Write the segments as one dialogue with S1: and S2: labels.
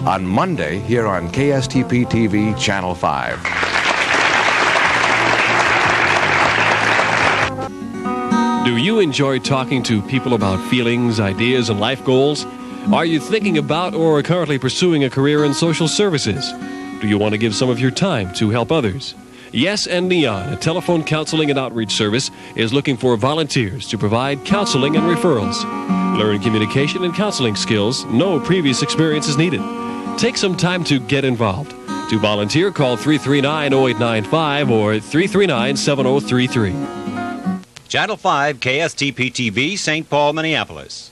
S1: on Monday here on KSTP-TV Channel 5.
S2: Do you enjoy talking to people about feelings, ideas, and life goals? Are you thinking about or currently pursuing a career in social services? Do you want to give some of your time to help others? Yes and Neon, a telephone counseling and outreach service, is looking for volunteers to provide counseling and referrals. Learn communication and counseling skills. No previous experience is needed. Take some time to get involved. To volunteer, call 339-0895 or 339-7033.
S3: Channel 5, KSTP-TV, St. Paul, Minneapolis.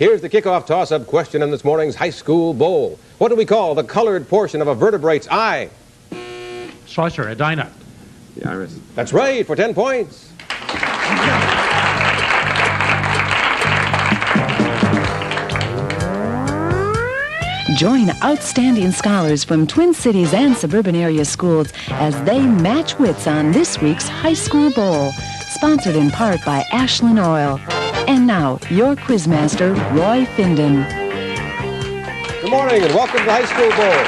S4: Here's the kickoff toss-up question in this morning's High School Bowl. What do we call the colored portion of a vertebrate's eye?
S5: Saucer, Edina.
S6: The iris.
S4: That's right, for 10 points.
S7: Join outstanding scholars from Twin Cities and suburban area schools as they match wits on this week's High School Bowl, sponsored in part by Ashland Oil. And now, your quizmaster, Roy Finden.
S4: Good morning and welcome to the High School Bowl.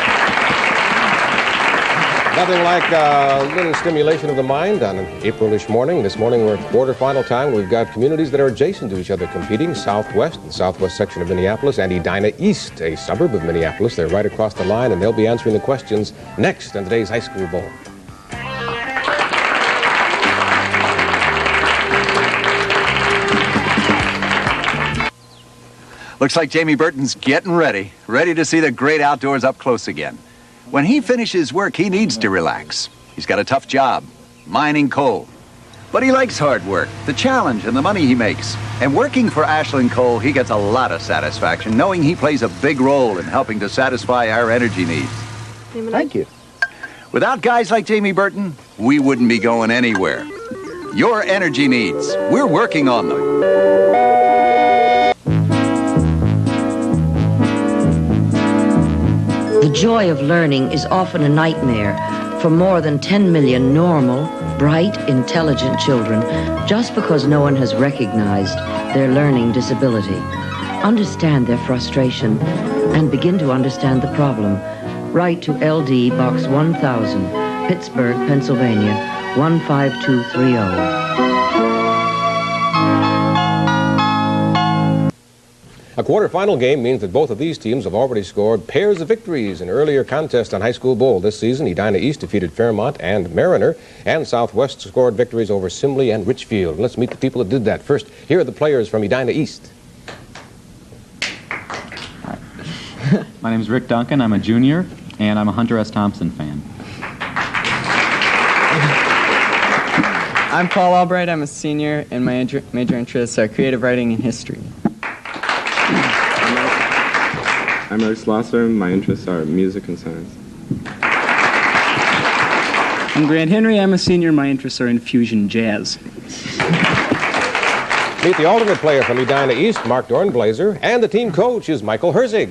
S4: Nothing like a little stimulation of the mind on an April-ish morning. This morning we're at quarterfinal time. We've got communities that are adjacent to each other competing. Southwest, the southwest section of Minneapolis, and Edina East, a suburb of Minneapolis. They're right across the line, and they'll be answering the questions next on today's High School Bowl.
S8: Looks like Jamie Burton's getting ready to see the great outdoors up close again. When he finishes work, he needs to relax. He's got a tough job, mining coal. But he likes hard work, the challenge, and the money he makes. And working for Ashland Coal, he gets a lot of satisfaction, knowing he plays a big role in helping to satisfy our energy needs.
S6: Thank you.
S8: Without guys like Jamie Burton, we wouldn't be going anywhere. Your energy needs, we're working on them.
S9: The joy of learning is often a nightmare for more than 10 million normal, bright, intelligent children just because no one has recognized their learning disability. Understand their frustration and begin to understand the problem. Write to LD Box 1000, Pittsburgh, Pennsylvania, 15230.
S4: A quarterfinal game means that both of these teams have already scored pairs of victories in earlier contests on High School Bowl. This season, Edina East defeated Fairmont and Mariner, and Southwest scored victories over Simley and Richfield. Let's meet the people that did that. First, here are the players from Edina East.
S10: My name is Rick Duncan. I'm a junior, and I'm a Hunter S. Thompson fan.
S11: I'm Paul Albright. I'm a senior, and my major interests are creative writing and history.
S6: I'm Eric Slosser. My interests are music and science.
S12: I'm Grant Henry. I'm a senior. My interests are in fusion jazz.
S4: Meet the alternate player from Edina East, Mark Dornblazer, and the team coach is Michael Herzig.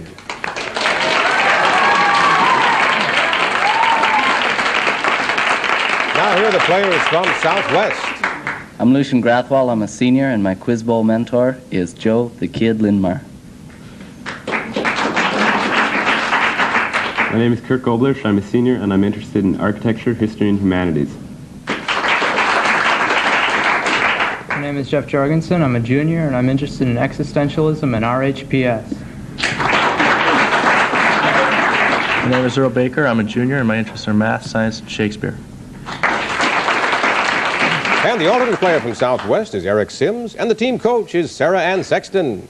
S4: Now here are the players from Southwest.
S13: I'm Lucian Grathwall. I'm a senior, and my Quiz Bowl mentor is Joe the Kid Lindmar.
S6: My name is Kirk Gobler. I'm a senior, and I'm interested in architecture, history, and humanities.
S11: My name is Jeff Jorgensen. I'm a junior, and I'm interested in existentialism and RHPS.
S14: My name is Earl Baker. I'm a junior, and my interests are math, science, and Shakespeare.
S4: And the alternate player from Southwest is Eric Sims, and the team coach is Sarah Ann Sexton.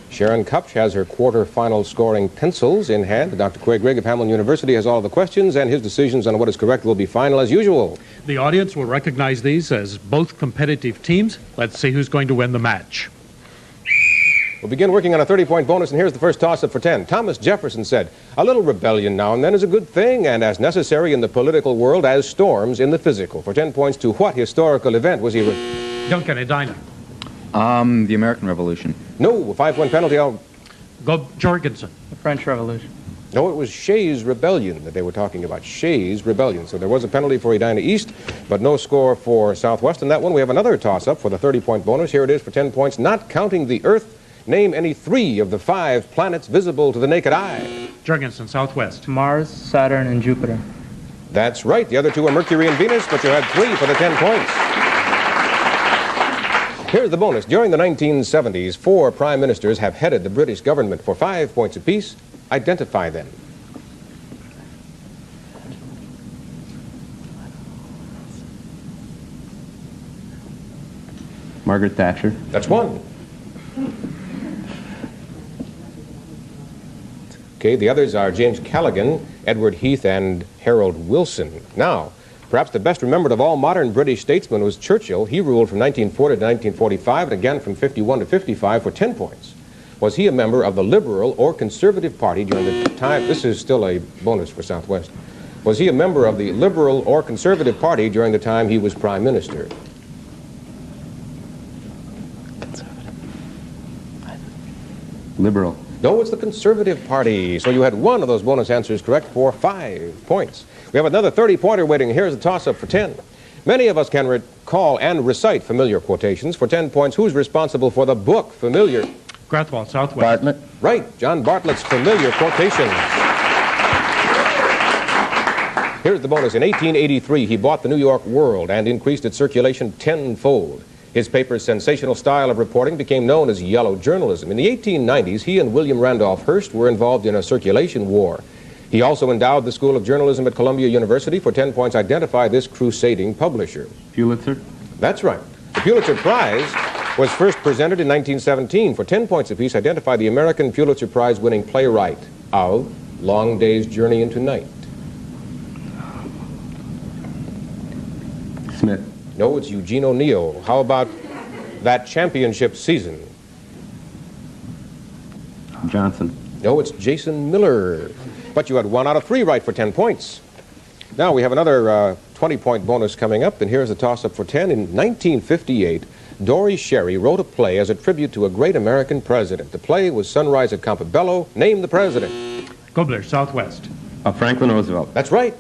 S4: Sharon Kupch has her quarterfinal scoring pencils in hand. Dr. Quay Grigg of Hamline University has all of the questions, and his decisions on what is correct will be final as usual.
S5: The audience will recognize these as both competitive teams. Let's see who's going to win the match.
S4: We'll begin working on a 30-point bonus, and here's the first toss-up for 10. Thomas Jefferson said, "A little rebellion now and then is a good thing, and as necessary in the political world as storms in the physical." For 10 points, to what historical event was he...
S5: Duncan, Edina.
S10: The American Revolution.
S4: No, a 5-point penalty.
S5: Go Jorgensen.
S11: The French Revolution.
S4: No, it was Shays' Rebellion that they were talking about. Shays' Rebellion. So there was a penalty for Edina East. But no score for Southwest in that one. We have another toss-up for the 30-point bonus. Here it is for 10 points. Not counting the Earth, name any 3 of the 5 planets visible to the naked eye.
S5: Jorgensen, Southwest.
S11: Mars, Saturn, and Jupiter.
S4: That's right. The other 2 are Mercury and Venus, but you had 3 for the 10 points. Here's the bonus. During the 1970s, 4 prime ministers have headed the British government. For 5 points apiece, identify them.
S6: Margaret Thatcher.
S4: That's 1. Okay, the others are James Callaghan, Edward Heath, and Harold Wilson. Now, perhaps the best remembered of all modern British statesmen was Churchill. He ruled from 1940 to 1945 and again from 51 to 55 for 10 points. Was he a member of the Liberal or Conservative Party during the time? This is still a bonus for Southwest. Was he a member of the Liberal or Conservative Party during the time he was Prime Minister?
S6: Liberal.
S4: No, it's the Conservative Party. So you had 1 of those bonus answers correct for 5 points. We have another 30-pointer waiting. Here's a toss-up for 10. Many of us can recall and recite familiar quotations. For 10 points, who's responsible for the book Familiar?
S5: Grathwohl, Southwest.
S13: Bartlett.
S4: Right, John Bartlett's Familiar Quotations. Here's the bonus. In 1883, he bought the New York World and increased its circulation tenfold. His paper's sensational style of reporting became known as yellow journalism. In the 1890s, he and William Randolph Hearst were involved in a circulation war. He also endowed the School of Journalism at Columbia University. For 10 points, identify this crusading publisher.
S6: Pulitzer.
S4: That's right. The Pulitzer Prize was first presented in 1917. For 10 points apiece, identify the American Pulitzer Prize-winning playwright of Long Day's Journey into Night.
S6: Smith.
S4: No, it's Eugene O'Neill. How about That Championship Season?
S6: Johnson.
S4: No, it's Jason Miller. But you had 1 out of 3 right for 10 points. Now we have another 20-point bonus coming up, and here's a toss-up for 10. In 1958, Dory Sherry wrote a play as a tribute to a great American president. The play was Sunrise at Campobello. Name the president.
S5: Gobler, Southwest.
S6: Franklin Roosevelt.
S4: That's right.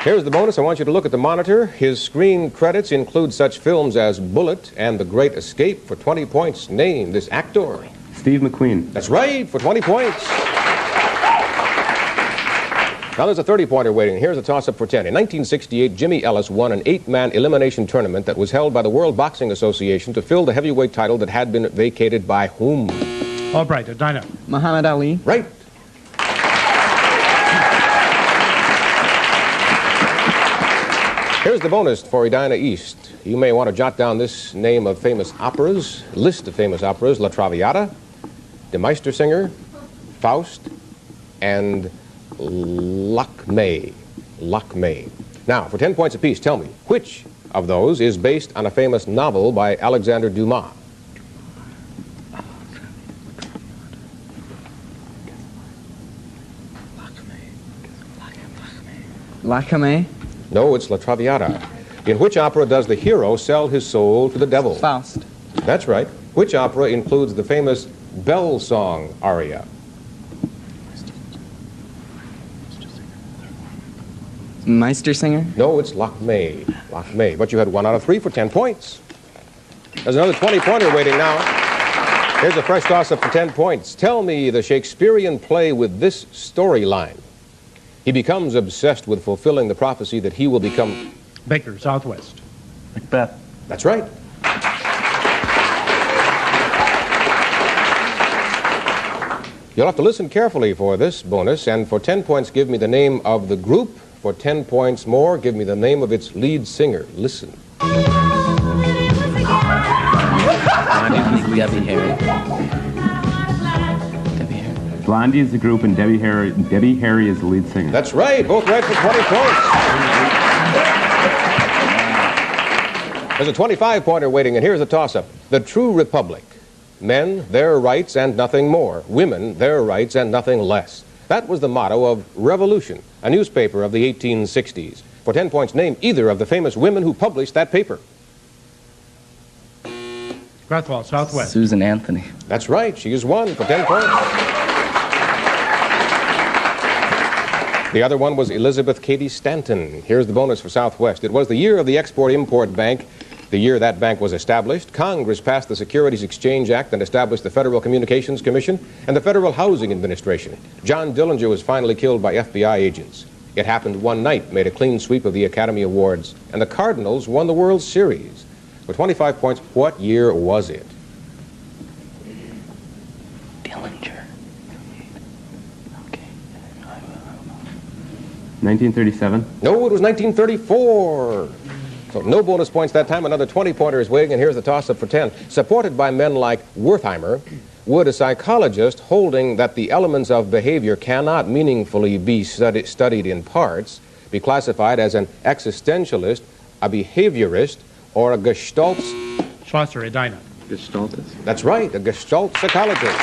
S4: Here's the bonus. I want you to look at the monitor. His screen credits include such films as Bullet and The Great Escape. For 20 points, name this actor.
S6: Steve McQueen.
S4: That's right, for 20 points. Now there's a 30-pointer waiting. Here's a toss-up for 10. In 1968, Jimmy Ellis won an 8-man elimination tournament that was held by the World Boxing Association to fill the heavyweight title that had been vacated by whom?
S5: Albright, Edina.
S11: Muhammad Ali.
S4: Right. Here's the bonus for Edina East. You may want to jot down this name of famous operas, list of famous operas: La Traviata, De Meistersinger, Faust, and Lakmé. Lakmé. Now, for 10 points apiece, tell me, which of those is based on a famous novel by Alexander Dumas?
S11: Lakmé.
S4: No, it's La Traviata. In which opera does the hero sell his soul to the devil?
S11: Faust.
S4: That's right. Which opera includes the famous Bell Song aria?
S11: Meistersinger.
S4: No, it's Lakmé. Lakmé. But you had 1 out of 3 for 10 points. There's another 20-pointer waiting now. Here's a fresh toss-up for 10 points. Tell me the Shakespearean play with this storyline. He becomes obsessed with fulfilling the prophecy that he will become...
S5: Baker, Southwest.
S14: Macbeth.
S4: That's right. You'll have to listen carefully for this bonus, and for 10 points, give me the name of the group. For 10 points more, give me the name of its lead singer. Listen.
S13: Debbie Harry.
S6: Blondie is the group, and Debbie Harry is the lead singer.
S4: That's right. Both right for 20 points. There's a 25-pointer waiting, and here's a toss-up. The True Republic. Men, their rights, and nothing more. Women, their rights, and nothing less. That was the motto of Revolution, a newspaper of the 1860s. For 10 points, name either of the famous women who published that paper.
S5: Grathwohl, Southwest.
S13: Susan Anthony.
S4: That's right. She is 1 for 10 points. The other one was Elizabeth Cady Stanton. Here's the bonus for Southwest. It was the year of the Export-Import Bank. The year that bank was established, Congress passed the Securities Exchange Act and established the Federal Communications Commission and the Federal Housing Administration. John Dillinger was finally killed by FBI agents. It happened one night, made a clean sweep of the Academy Awards, and the Cardinals won the World Series. For 25 points, what year was it?
S13: Dillinger.
S6: 1937.
S4: No, it was 1934. So no bonus points that time. Another 20-pointer is waiting, and here's the toss-up for 10. Supported by men like Wertheimer, would a psychologist holding that the elements of behavior cannot meaningfully be studied in parts be classified as an existentialist, a behaviorist, or a Gestalt?
S5: Schlosser, Edina.
S6: Gestaltist.
S4: That's right, a Gestalt psychologist.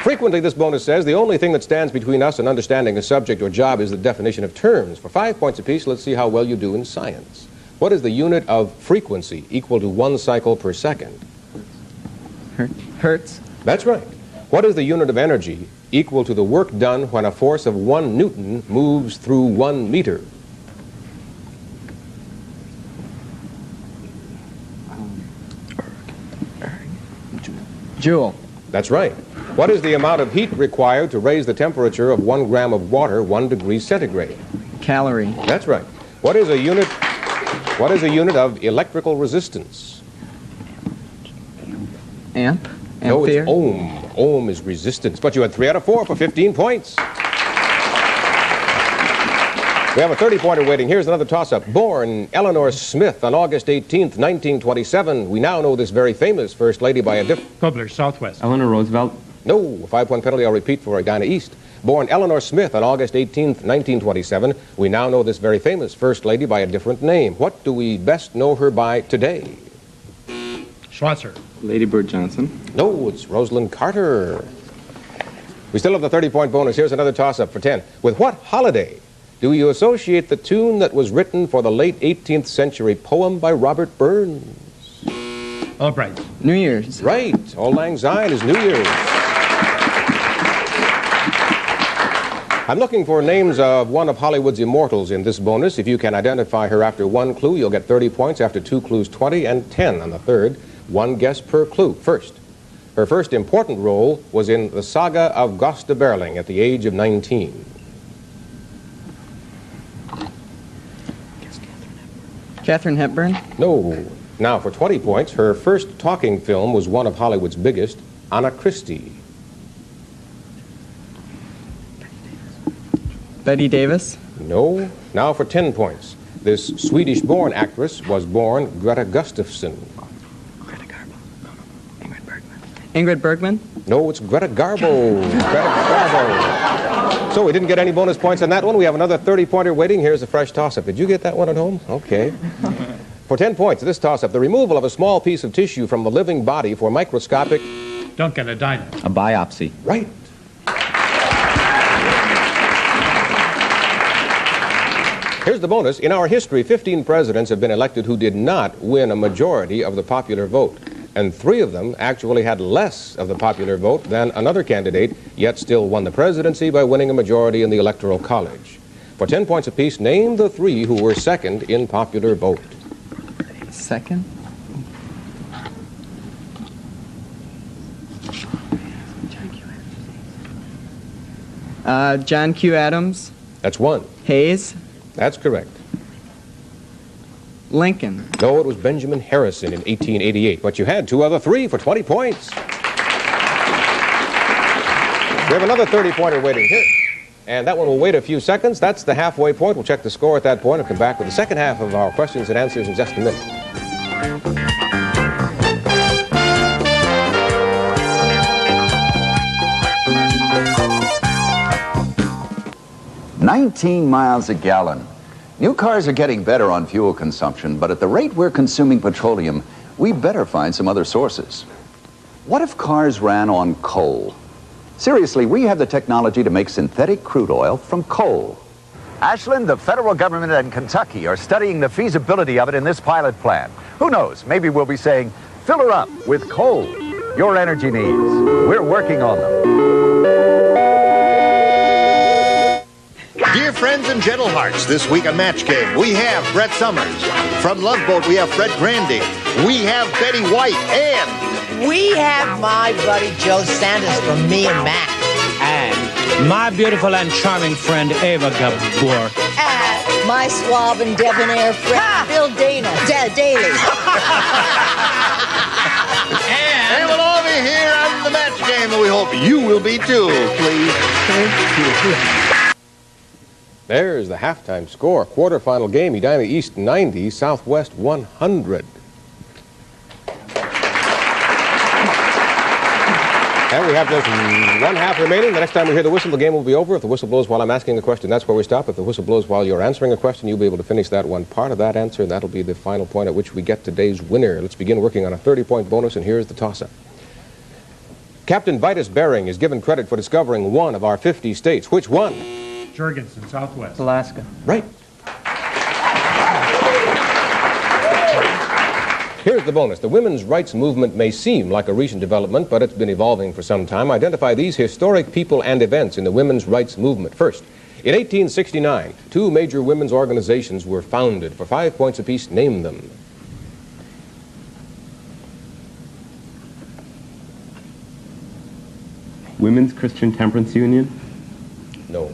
S4: Frequently, this bonus says, the only thing that stands between us and understanding a subject or job is the definition of terms. For 5 points apiece, let's see how well you do in science. What is the unit of frequency equal to 1 cycle per second?
S11: Hertz.
S4: That's right. What is the unit of energy equal to the work done when a force of 1 Newton moves through 1 meter?
S11: Joule.
S4: That's right. What is the amount of heat required to raise the temperature of 1 gram of water 1 degree centigrade?
S11: Calorie.
S4: That's right. What is a unit of electrical resistance?
S11: Amp.
S4: No,
S11: Ampere.
S4: it's ohm. Ohm is resistance. But you had 3 out of 4 for 15 points. We have a 30-pointer waiting. Here's another toss-up. Born Eleanor Smith on August 18th, 1927. We now know this very famous First Lady by a
S5: Kobler, Southwest.
S6: Eleanor Roosevelt.
S4: No, a 5-point penalty. I'll repeat for Edina East. Born Eleanor Smith on August 18th, 1927. We now know this very famous First Lady by a different name. What do we best know her by today?
S5: Schlosser.
S6: Lady Bird Johnson.
S4: No, it's Rosalind Carter. We still have the 30-point bonus. Here's another toss-up for 10. With what holiday do you associate the tune that was written for the late 18th century poem by Robert Burns?
S5: Albright.
S11: New Year's.
S4: Right. Auld Lang Syne is New Year's. I'm looking for names of one of Hollywood's immortals in this bonus. If you can identify her after 1 clue, you'll get 30 points. After 2 clues, 20, and 10 on the third. 1 guess per clue. First, her first important role was in the Saga of Gösta Berling at the age of 19.
S11: Katharine Hepburn.
S4: No. Now, for 20 points, her first talking film was one of Hollywood's biggest, Anna Christie.
S11: Betty Davis.
S4: No. Now for 10 points. This Swedish-born actress was born Greta Gustafsson.
S11: Greta Garbo. No. Ingrid Bergman. Ingrid Bergman.
S4: No, it's Greta Garbo. Greta Garbo. So we didn't get any bonus points on that one. We have another 30-pointer waiting. Here's a fresh toss-up. Did you get that one at home? Okay. For 10 points, this toss-up, the removal of a small piece of tissue from the living body for microscopic...
S5: Duncan, Edina.
S13: A biopsy.
S4: Right. Here's the bonus. In our history, 15 presidents have been elected who did not win a majority of the popular vote. And 3 of them actually had less of the popular vote than another candidate, yet still won the presidency by winning a majority in the Electoral College. For 10 points apiece, name the 3 who were second in popular vote.
S11: Second. John Q. Adams.
S4: That's 1.
S11: Hayes.
S4: That's correct.
S11: Lincoln.
S4: No, it was Benjamin Harrison in 1888. But you had 2 other 3 for 20 points. We have another 30-pointer waiting here. And that one will wait a few seconds. That's the halfway point. We'll check the score at that point and come back with the second half of our questions and answers in just a minute.
S8: 19 miles a gallon. New cars are getting better on fuel consumption, but at the rate we're consuming petroleum, we better find some other sources. What if cars ran on coal? Seriously, we have the technology to make synthetic crude oil from coal. Ashland, the federal government and Kentucky are studying the feasibility of it in this pilot plant. Who knows, maybe we'll be saying, fill her up with coal. your energy needs. We're working on them.
S15: Dear friends and gentle hearts, this week a match game. We have Brett Summers. From Love Boat, we have Fred Grandy. We have Betty White, and
S16: we have my buddy Joe Sanders from Me and Matt.
S17: And my beautiful and charming friend Ava Gabor.
S18: And my suave and debonair friend Bill Dana. Daly.
S15: And we'll all be here on the match game, and we hope you will be too, please.
S4: There's the halftime score. Quarterfinal game, Edina East 90, Southwest 100. And we have just 1 half remaining. The next time we hear the whistle, the game will be over. If the whistle blows while I'm asking a question, that's where we stop. If the whistle blows while you're answering a question, you'll be able to finish that one part of that answer, and that'll be the final point at which we get today's winner. Let's begin working on a 30-point bonus, and here's the toss-up. Captain Vitus Bering is given credit for discovering one of our 50 states. Which one?
S5: Jorgensen, Southwest.
S11: Alaska.
S4: Right. Here's the bonus. The women's rights movement may seem like a recent development, but it's been evolving for some time. Identify these historic people and events in the women's rights movement. First, in 1869, 2 major women's organizations were founded. For 5 points apiece, name them.
S6: Women's Christian Temperance Union.
S4: No.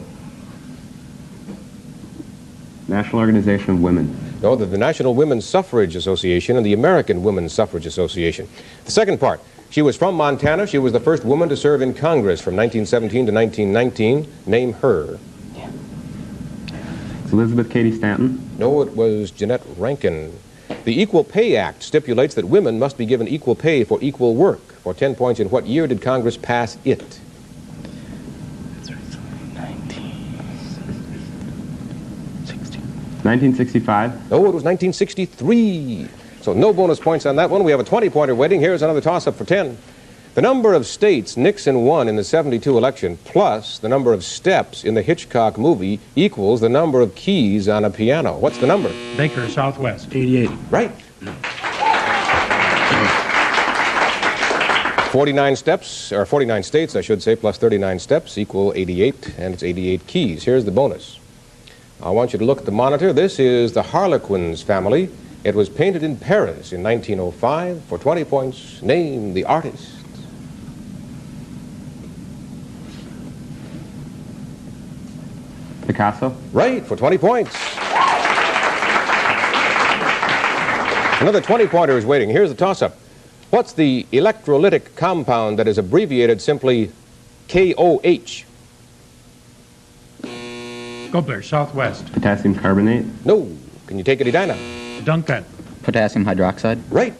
S6: National Organization of Women.
S4: No, the National Women's Suffrage Association and the American Women's Suffrage Association. The second part, she was from Montana. She was the first woman to serve in Congress from 1917 to 1919. Name her.
S6: It's Elizabeth Cady Stanton.
S4: No, it was Jeanette Rankin. The Equal Pay Act stipulates that women must be given equal pay for equal work. For 10 points, in what year did Congress pass it?
S6: 1965.
S4: No, it was 1963. So no bonus points on that one. We have a 20-pointer waiting. Here's another toss-up for 10. The number of states Nixon won in the 72 election plus the number of steps in the Hitchcock movie equals the number of keys on a piano. What's the number?
S5: Baker, Southwest.
S12: 88.
S4: Right. 49 steps, or 49 states, I should say, plus 39 steps equal 88, and it's 88 keys. Here's the bonus. I want you to look at the monitor. This is the Harlequins family. It was painted in Paris in 1905. For 20 points, name the artist.
S6: Picasso.
S4: Right, for 20 points. Another 20-pointer is waiting. Here's the toss-up. What's the electrolytic compound that is abbreviated simply KOH?
S5: Gobler, Southwest.
S6: Potassium carbonate.
S4: No. Can you take it, Edina?
S5: Duncan.
S10: Potassium hydroxide.
S4: Right.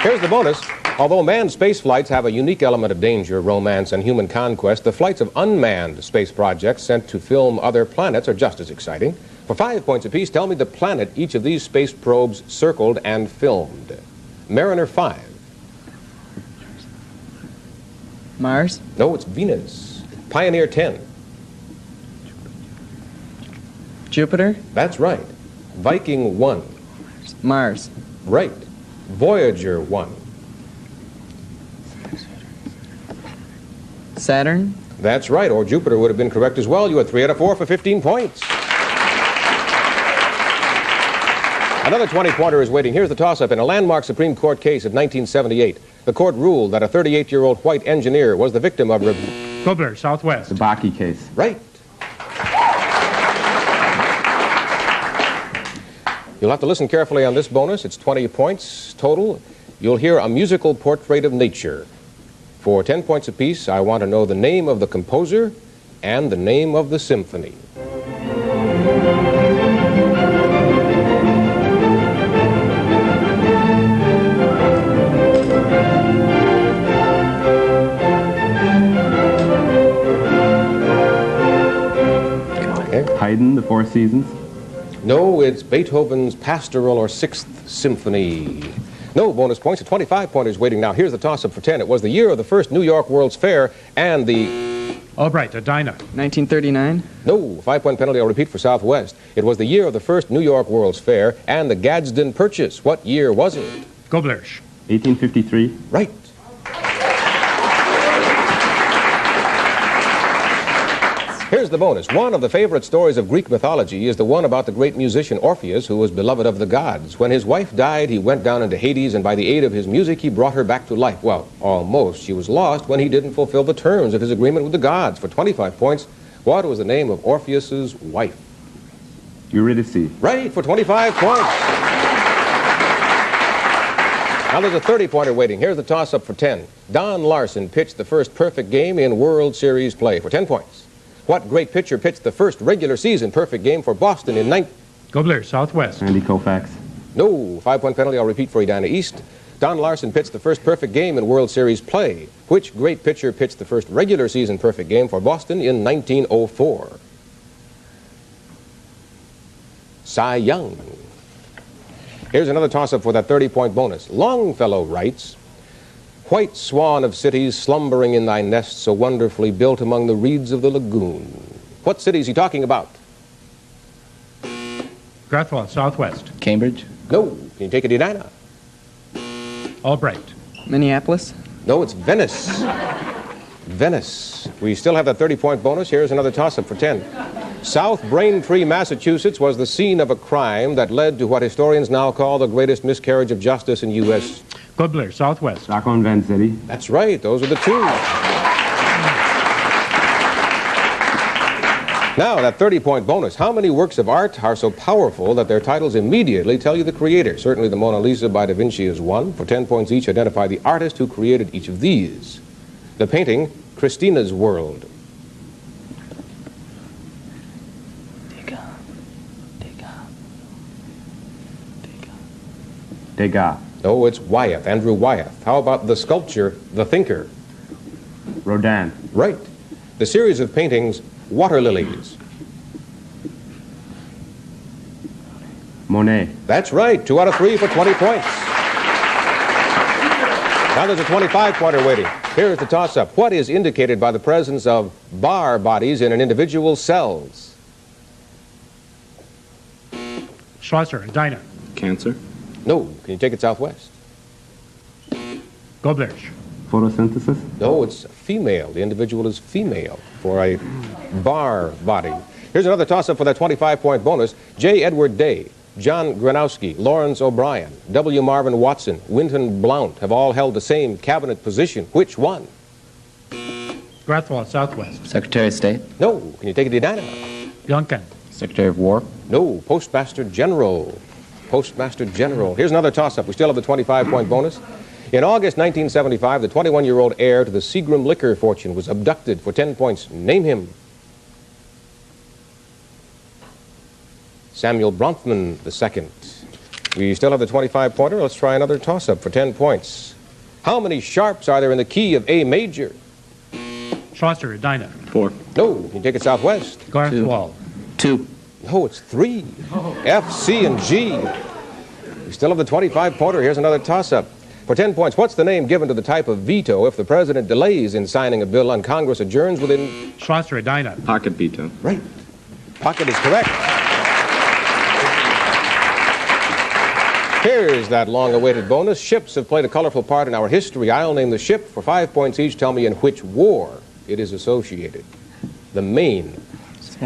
S4: Here's the bonus. Although manned space flights have a unique element of danger, romance, and human conquest, the flights of unmanned space projects sent to film other planets are just as exciting. For 5 points apiece, tell me the planet each of these space probes circled and filmed. Mariner 5.
S11: Mars?
S4: No, it's Venus. Pioneer 10.
S11: Jupiter?
S4: That's right. Viking 1.
S11: Mars.
S4: Right. Voyager 1.
S11: Saturn?
S4: That's right, or Jupiter would have been correct as well. You had 3 out of 4 for 15 points. Another 20-pointer is waiting. Here's the toss-up. In a landmark Supreme Court case of 1978, the court ruled that a 38-year-old white engineer was the victim of...
S5: Gobler, Southwest.
S6: The Bakke case.
S4: Right. You'll have to listen carefully on this bonus. It's 20 points total. You'll hear a musical portrait of nature. For 10 points apiece, I want to know the name of the composer and the name of the symphony. Okay.
S6: Haydn, The Four Seasons.
S4: No, it's Beethoven's Pastoral or Sixth Symphony. No bonus points. A 25-pointer is waiting now. Here's the toss-up for 10. It was the year of the first New York World's Fair, and the
S5: Albright, Edina.
S11: 1939.
S4: No, 5-point penalty. I'll repeat for Southwest. It was the year of the first New York World's Fair and the Gadsden Purchase. What year was it?
S5: Goblerz.
S6: 1853.
S4: Right. Here's the bonus. One of the favorite stories of Greek mythology is the one about the great musician Orpheus, who was beloved of the gods. When his wife died, he went down into Hades, and by the aid of his music, he brought her back to life. Well, almost. She was lost when he didn't fulfill the terms of his agreement with the gods. For 25 points, what was the name of Orpheus's wife?
S6: Eurydice.
S4: Right, for 25 points. Now there's a 30-pointer waiting. Here's the toss-up for 10. Don Larson pitched the first perfect game in World Series play for 10 points. What great pitcher pitched the first regular season perfect game for Boston in
S5: Goblerz, Southwest.
S6: Andy Koufax.
S4: No, 5-point penalty. I'll repeat for Edina East. Don Larson pitched the first perfect game in World Series play. Which great pitcher pitched the first regular season perfect game for Boston in 1904? Cy Young. Here's another toss-up for that 30-point bonus. Longfellow writes, "White swan of cities slumbering in thy nest so wonderfully built among the reeds of the lagoon." What city is he talking about?
S5: Grathwohl, Southwest.
S13: Cambridge.
S4: No. Can you take it, Edina?
S5: Albright.
S11: Minneapolis.
S4: No, it's Venice. Venice. We still have that 30-point bonus. Here's another toss-up for 10. South Braintree, Massachusetts was the scene of a crime that led to what historians now call the greatest miscarriage of justice in U.S.
S5: Goblerz, Southwest.
S6: Stockholm, Van City.
S4: That's right. Those are the two. Now, that 30-point bonus. How many works of art are so powerful that their titles immediately tell you the creator? Certainly the Mona Lisa by Da Vinci is one. For 10 points each, identify the artist who created each of these. The painting, Christina's World.
S6: Degas.
S4: No, it's Wyeth, Andrew Wyeth. How about the sculpture, The Thinker?
S6: Rodin.
S4: Right. The series of paintings, Water Lilies.
S6: Monet.
S4: That's right. 2 out of 3 for 20 points. Now there's a 25-pointer waiting. Here's the toss-up. What is indicated by the presence of bar bodies in an individual's cells?
S5: Schlosser, Edina.
S6: Cancer.
S4: No. Can you take it Southwest?
S5: Goblerz.
S6: Photosynthesis.
S4: No, it's female. The individual is female for a bar body. Here's another toss-up for that 25-point bonus. J. Edward Day, John Granowski, Lawrence O'Brien, W. Marvin Watson, Winton Blount have all held the same cabinet position. Which one?
S5: Grathwohl, Southwest.
S13: Secretary of State.
S4: No. Can you take it, Edina?
S5: Duncan.
S13: Secretary of War.
S4: No. Postmaster General. Postmaster General. Here's another toss-up. We still have the 25-point bonus. In August 1975, the 21-year-old heir to the Seagram liquor fortune was abducted. For 10 points, name him. Samuel Bronfman II. We still have the 25-pointer. Let's try another toss-up for 10 points. How many sharps are there in the key of A major?
S5: Schlosser, Edina.
S6: 4.
S4: No. Can you take it Southwest?
S5: Grathwohl.
S13: 2.
S4: No, it's 3. F, C, and G. We still have the 25-pointer. Here's another toss-up. For 10 points, what's the name given to the type of veto if the president delays in signing a bill and Congress adjourns within...
S5: Schlosser, Edina.
S6: Pocket veto.
S4: Right. Pocket is correct. Here's that long-awaited bonus. Ships have played a colorful part in our history. I'll name the ship. For 5 points each, tell me in which war it is associated. The Maine.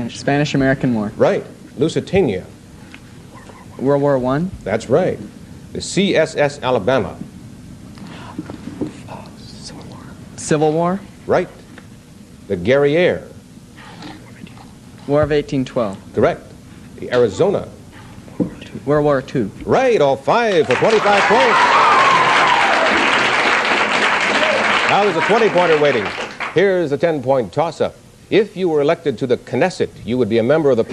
S11: Spanish-American War.
S4: Right. Lusitania.
S11: World War I.
S4: That's right. The CSS Alabama.
S11: Civil War.
S4: Right. The Guerriere.
S11: War of 1812.
S4: Correct. The Arizona.
S11: World War II.
S4: Right, all 5 for 25 points. Now there's a 20-pointer waiting. Here's a 10-point toss-up. If you were elected to the Knesset, you would be a member of the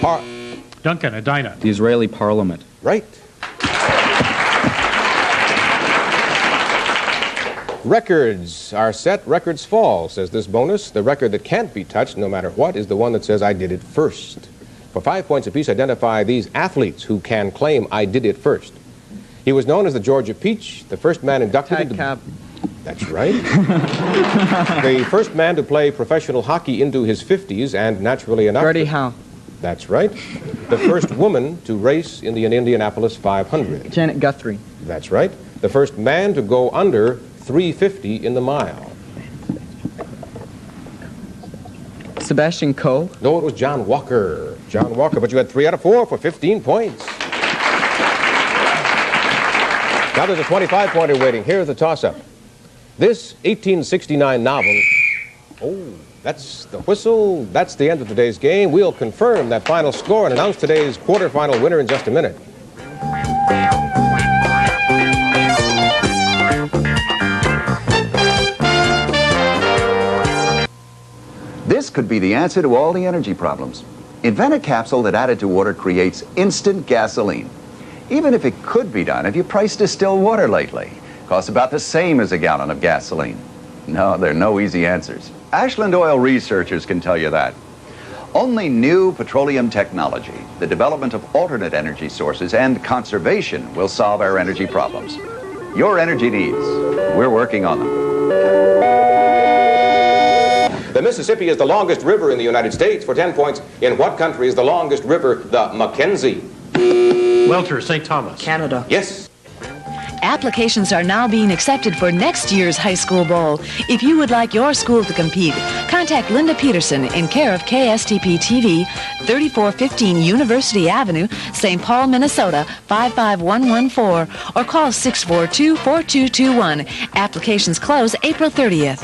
S5: Duncan, Edina.
S10: The Israeli Parliament.
S4: Right. Records are set, records fall, says this bonus. The record that can't be touched, no matter what, is the one that says, I did it first. For 5 points apiece, identify these athletes who can claim, I did it first. He was known as the Georgia Peach, the first man inducted into... That's right. The first man to play professional hockey into his 50s, and naturally enough...
S11: Gordie Howe.
S4: That's right. The first woman to race in the Indianapolis 500.
S11: Janet Guthrie.
S4: That's right. The first man to go under 350 in the mile.
S11: Sebastian Coe.
S4: No, it was John Walker. John Walker, but you had 3 out of 4 for 15 points. Now there's a 25-pointer waiting. Here's the toss-up. This 1869 novel... Oh, that's the whistle. That's the end of today's game. We'll confirm that final score and announce today's quarterfinal winner in just a minute.
S8: This could be the answer to all the energy problems. Invent a capsule that added to water creates instant gasoline. Even if it could be done, have you priced distilled water lately? Costs about the same as a gallon of gasoline. No, there are no easy answers. Ashland Oil researchers can tell you that. Only new petroleum technology, the development of alternate energy sources, and conservation will solve our energy problems. Your energy needs, we're working on them.
S4: The Mississippi is the longest river in the United States. For 10 points, in what country is the longest river the Mackenzie?
S5: Welter, St. Thomas.
S11: Canada.
S4: Yes.
S7: Applications are now being accepted for next year's High School Bowl. If you would like your school to compete, contact Linda Peterson in care of KSTP-TV, 3415 University Avenue, St. Paul, Minnesota, 55114, or call 642-4221. Applications close April 30th.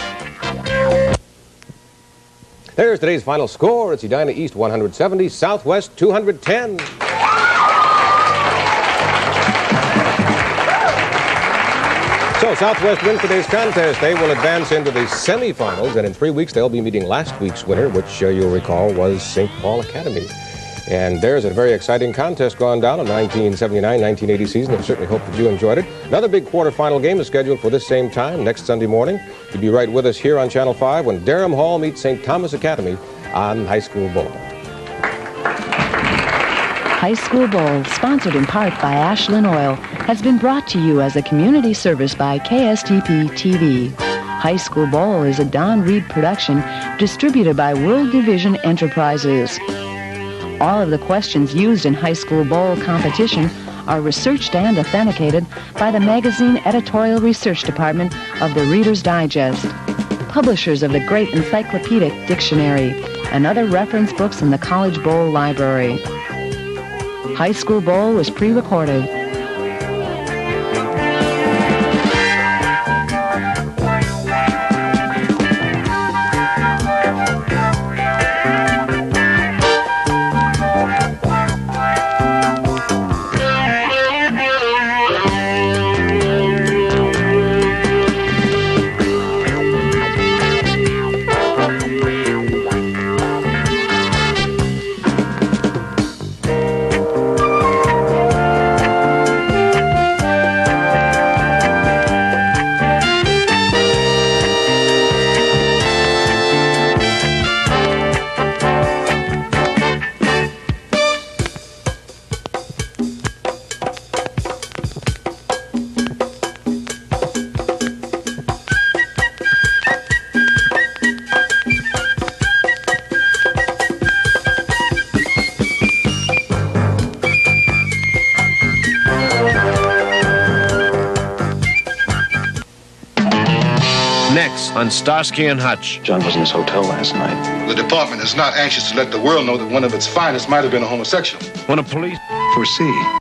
S4: There's today's final score. It's Edina East 170, Southwest 210. So Southwest wins today's contest. They will advance into the semifinals, and in 3 weeks they'll be meeting last week's winner, which you'll recall was St. Paul Academy. And there's a very exciting contest going down in the 1979-1980 season. I certainly hope that you enjoyed it. Another big quarterfinal game is scheduled for this same time next Sunday morning. You'll be right with us here on Channel 5 when Durham Hall meets St. Thomas Academy on High School Bowl.
S7: High School Bowl, sponsored in part by Ashland Oil, has been brought to you as a community service by KSTP-TV. High School Bowl is a Don Reed production distributed by World Division Enterprises. All of the questions used in High School Bowl competition are researched and authenticated by the magazine editorial research department of the Reader's Digest, publishers of the Great Encyclopedic Dictionary, and other reference books in the College Bowl Library. High School Bowl was pre-recorded.
S19: Next on Starsky and Hutch.
S20: John was in his hotel last night.
S21: The department is not anxious to let the world know that one of its finest might have been a homosexual.
S19: When a police
S20: foresee